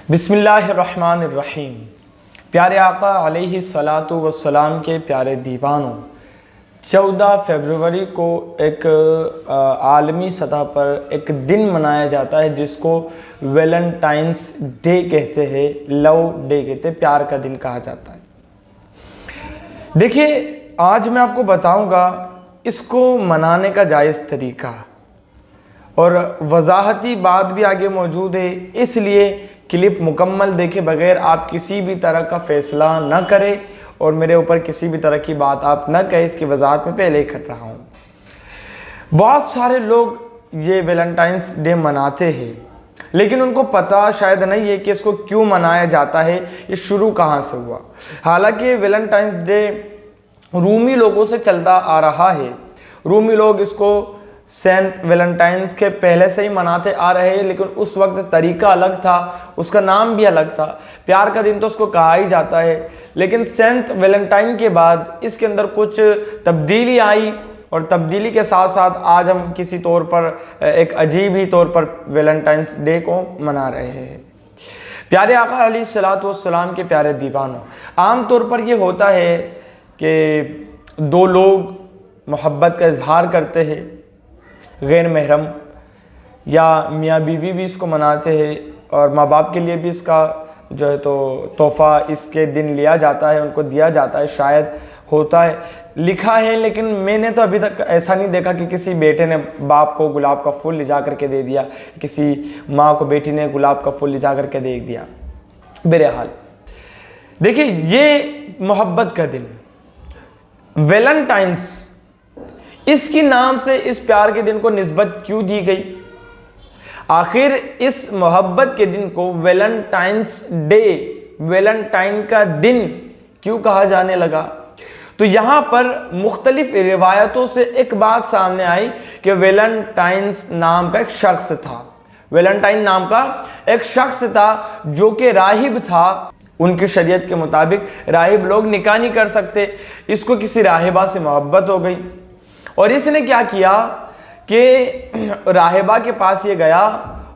बिस्मिल्लाहिर्रहमानिर्रहीम। प्यारे आका अलैहि सलातु वस्सलाम के प्यारे दीवानों, 14 फरवरी को एक आलमी सतह पर एक दिन मनाया जाता है जिसको वैलेंटाइंस डे कहते हैं, लव डे कहते हैं, प्यार का दिन कहा जाता है। देखिए, आज मैं आपको बताऊंगा इसको मनाने का जायज़ तरीका और वजाहती बात भी आगे मौजूद है, इसलिए क्लिप मुकम्मल देखे बगैर आप किसी भी तरह का फ़ैसला न करें और मेरे ऊपर किसी भी तरह की बात आप न कहें। इसकी वजाहत मैं पहले ही कर रहा हूँ। बहुत सारे लोग ये वैलेंटाइंस डे मनाते हैं, लेकिन उनको पता शायद नहीं है कि इसको क्यों मनाया जाता है, ये शुरू कहाँ से हुआ। हालांकि वैलेंटाइंस डे रूमी लोगों से चलता आ रहा है। रूमी लोग इसको सेंट वैलेंटाइंस के पहले से ही मनाते आ रहे हैं, लेकिन उस वक्त तरीका अलग था, उसका नाम भी अलग था। प्यार का दिन तो उसको कहा ही जाता है, लेकिन सेंट वैलेंटाइन के बाद इसके अंदर कुछ तब्दीली आई और तब्दीली के साथ साथ आज हम किसी तौर पर एक अजीब ही तौर पर वैलेंटाइंस डे को मना रहे हैं। प्यारे आका अलैहिस्सलातु वस्सलाम के प्यारे दीवानों, आम तौर पर यह होता है कि दो लोग मोहब्बत का इजहार करते हैं, गैर महरम या मियाँ बीवी भी इसको मनाते हैं और माँ बाप के लिए भी इसका जो है तो तोहफ़ा इसके दिन लिया जाता है, उनको दिया जाता है, शायद होता है, लिखा है। लेकिन मैंने तो अभी तक ऐसा नहीं देखा कि किसी बेटे ने बाप को गुलाब का फूल ले जा करके दे दिया, किसी माँ को बेटी ने गुलाब का फूल ले जा करके दे दिया। बहरहाल देखिए, ये मोहब्बत का दिन वैलेंटाइंस, इसकी नाम से इस प्यार के दिन को निस्बत क्यों दी गई? आखिर इस मोहब्बत के दिन को वैलेंटाइंस डे, वैलेंटाइन का दिन क्यों कहा जाने लगा? तो यहाँ पर मुख्तलिफ रिवायतों से एक बात सामने आई कि वैलेंटाइंस नाम का एक शख्स था। वैलेंटाइन नाम का एक शख्स था जो कि राहिब था। उनकी शरीयत के मुताबिक राहिब लोग निकाह नहीं कर सकते। इसको किसी राहिबा से मोहब्बत हो गई और इसने क्या किया कि राहिबा के पास ये गया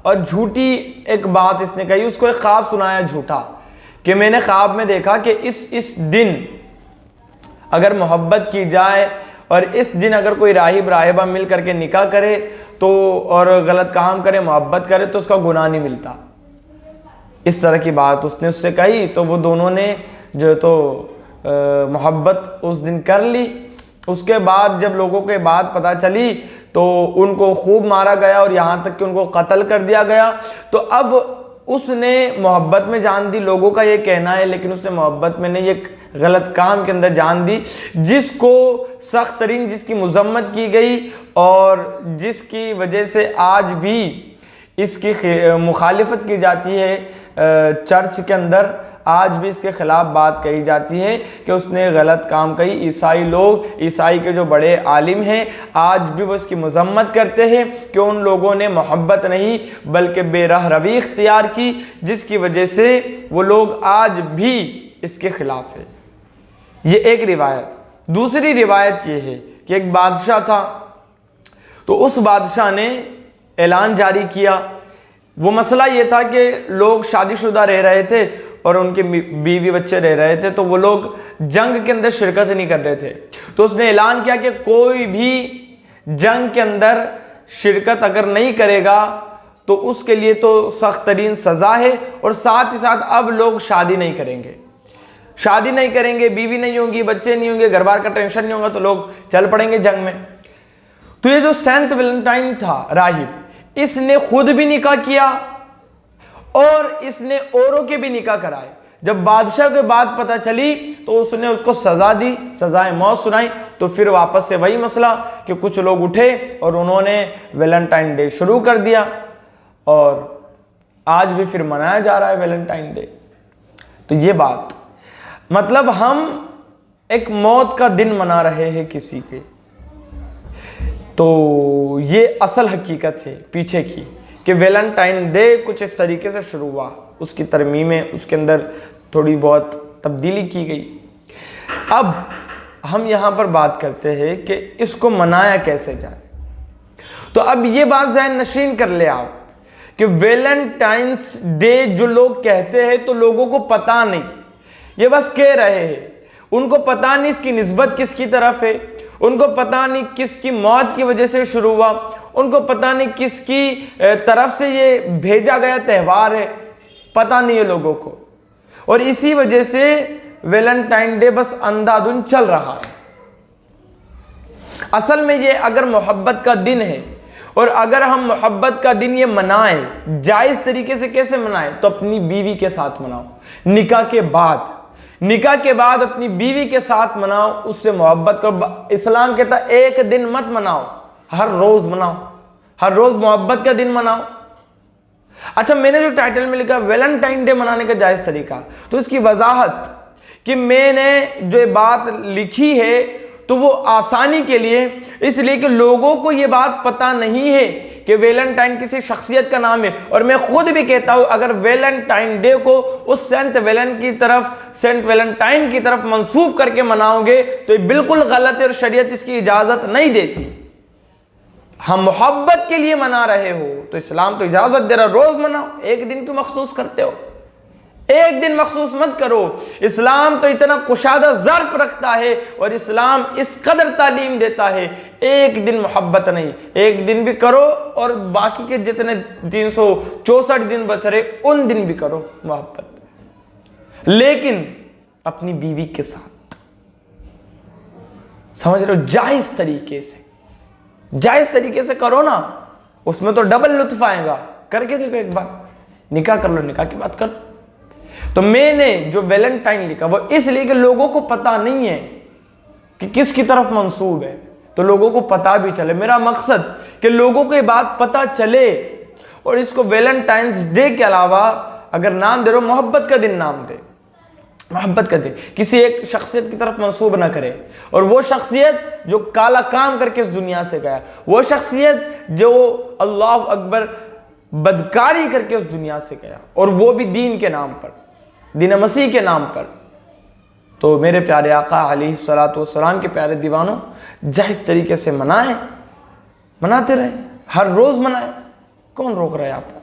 और झूठी एक बात इसने कही, उसको एक ख्वाब सुनाया झूठा कि मैंने ख्वाब में देखा कि इस दिन अगर मोहब्बत की जाए और इस दिन अगर कोई राहिब राहिबा मिल करके निकाह करे तो और गलत काम करे, मोहब्बत करे तो उसका गुनाह नहीं मिलता। इस तरह की बात उसने उससे कही तो वो दोनों ने जो तो मोहब्बत उस दिन कर ली। उसके बाद जब लोगों के बात पता चली तो उनको खूब मारा गया और यहाँ तक कि उनको कत्ल कर दिया गया। तो अब उसने मोहब्बत में जान दी, लोगों का ये कहना है, लेकिन उसने मोहब्बत में नहीं, एक गलत काम के अंदर जान दी जिसको सख्त तरीन, जिसकी मजम्मत की गई और जिसकी वजह से आज भी इसकी मुखालिफत की जाती है। चर्च के अंदर आज भी इसके खिलाफ बात कही जाती है कि उसने गलत काम कही। ईसाई लोग, ईसाई के जो बड़े आलिम हैं, आज भी वो इसकी मजम्मत करते हैं कि उन लोगों ने मोहब्बत नहीं बल्कि बेरह रवी इख्तियार की, जिसकी वजह से वो लोग आज भी इसके खिलाफ है। ये एक रिवायत। दूसरी रिवायत ये है कि एक बादशाह था, तो उस बादशाह ने ऐलान जारी किया। वो मसला ये था कि लोग शादीशुदा रह रहे थे और उनके बीवी बच्चे रह रहे थे, तो वो लोग जंग के अंदर शिरकत नहीं कर रहे थे। तो उसने ऐलान किया कि कोई भी जंग के अंदर शिरकत अगर नहीं करेगा तो उसके लिए तो सख्त तरीन सज़ा है और साथ ही साथ अब लोग शादी नहीं करेंगे, शादी नहीं करेंगे, बीवी नहीं होंगी, बच्चे नहीं होंगे, घर बार का टेंशन नहीं होगा, तो लोग चल पड़ेंगे जंग में। तो ये जो सेंट वैलेंटाइन था राहिब, इसने खुद भी निकाह किया और इसने औरों के भी निकाह कराए। जब बादशाह के बात पता चली तो उसने उसको सजा दी, सजाए मौत सुनाई। तो फिर वापस से वही मसला कि कुछ लोग उठे और उन्होंने वैलेंटाइन डे शुरू कर दिया और आज भी फिर मनाया जा रहा है वैलेंटाइन डे। तो ये बात, मतलब हम एक मौत का दिन मना रहे हैं किसी के, तो ये असल हकीकत है पीछे की कि वैलेंटाइन डे कुछ इस तरीके से शुरू हुआ, उसकी तरमीमें, उसके अंदर थोड़ी बहुत तब्दीली की गई। अब हम यहाँ पर बात करते हैं कि इसको मनाया कैसे जाए। तो अब ये बात ज़हन नशीन कर ले आप कि वैलेंटाइंस डे जो लोग कहते हैं तो लोगों को पता नहीं, ये बस कह रहे हैं, उनको पता नहीं इसकी निस्बत किसकी तरफ है, उनको पता नहीं किसकी मौत की वजह से शुरू हुआ, उनको पता नहीं किसकी तरफ से ये भेजा गया त्यौहार है, पता नहीं है लोगों को। और इसी वजह से वैलेंटाइन डे बस अंधाधुंध चल रहा है। असल में ये अगर मोहब्बत का दिन है और अगर हम मोहब्बत का दिन ये मनाएं, जायज तरीके से कैसे मनाएं, तो अपनी बीवी के साथ मनाओ, निकाह के बाद अपनी बीवी के साथ मनाओ, उससे मोहब्बत करो। इस्लाम कहता एक दिन मत मनाओ, हर रोज मनाओ, हर रोज मोहब्बत का दिन मनाओ। अच्छा, मैंने जो टाइटल में लिखा वैलेंटाइन डे मनाने का जायज तरीका, तो इसकी वजाहत कि मैंने जो बात लिखी है तो वो आसानी के लिए, इसलिए कि लोगों को ये बात पता नहीं है कि वैलेंटाइन किसी शख्सियत का नाम है। और मैं खुद भी कहता हूं अगर वैलेंटाइन डे को उस सेंट वैलेंटाइन की तरफ मंसूब करके मनाओगे तो ये बिल्कुल गलत है और शरीयत इसकी इजाजत नहीं देती। हम मोहब्बत के लिए मना रहे हो तो इस्लाम तो इजाजत दे रहा, रोज मनाओ, एक दिन क्यों मखसूस करते हो? एक दिन मखसूस मत करो। इस्लाम तो इतना कुशादा ज़र्फ रखता है और इस्लाम इस कदर तालीम देता है, एक दिन मोहब्बत नहीं, एक दिन भी करो और बाकी के जितने 364 दिन बच रहे उन दिन भी करो मोहब्बत, लेकिन अपनी बीवी के साथ, समझ रहे हो, जायज तरीके से करो ना, उसमें तो डबल लुत्फ आएगा। करके देखो एक बार, निकाह कर लो, निकाह की बात करो। तो मैंने जो वैलेंटाइन लिखा वो इसलिए कि लोगों को पता नहीं है कि किसकी तरफ मंसूब है, तो लोगों को पता भी चले। मेरा मकसद कि लोगों को ये बात पता चले, और इसको वैलेंटाइंस डे के अलावा अगर नाम दे रहे हो, मोहब्बत का दिन नाम दे, मोहब्बत का दिन, किसी एक शख्सियत की तरफ मंसूब ना करे। और वो शख्सियत जो काला काम करके इस दुनिया से गया, वो शख्सियत जो अल्लाह अकबर बदकारी करके उस दुनिया से गया, और वो भी दीन के नाम पर, दीन मसीह के नाम पर। तो मेरे प्यारे आका अलैहिस्सलातु वस्सलाम के प्यारे दीवानों, जायज़ तरीके से मनाएं, मनाते रहें, हर रोज़ मनाएं, कौन रोक रहा है आपको?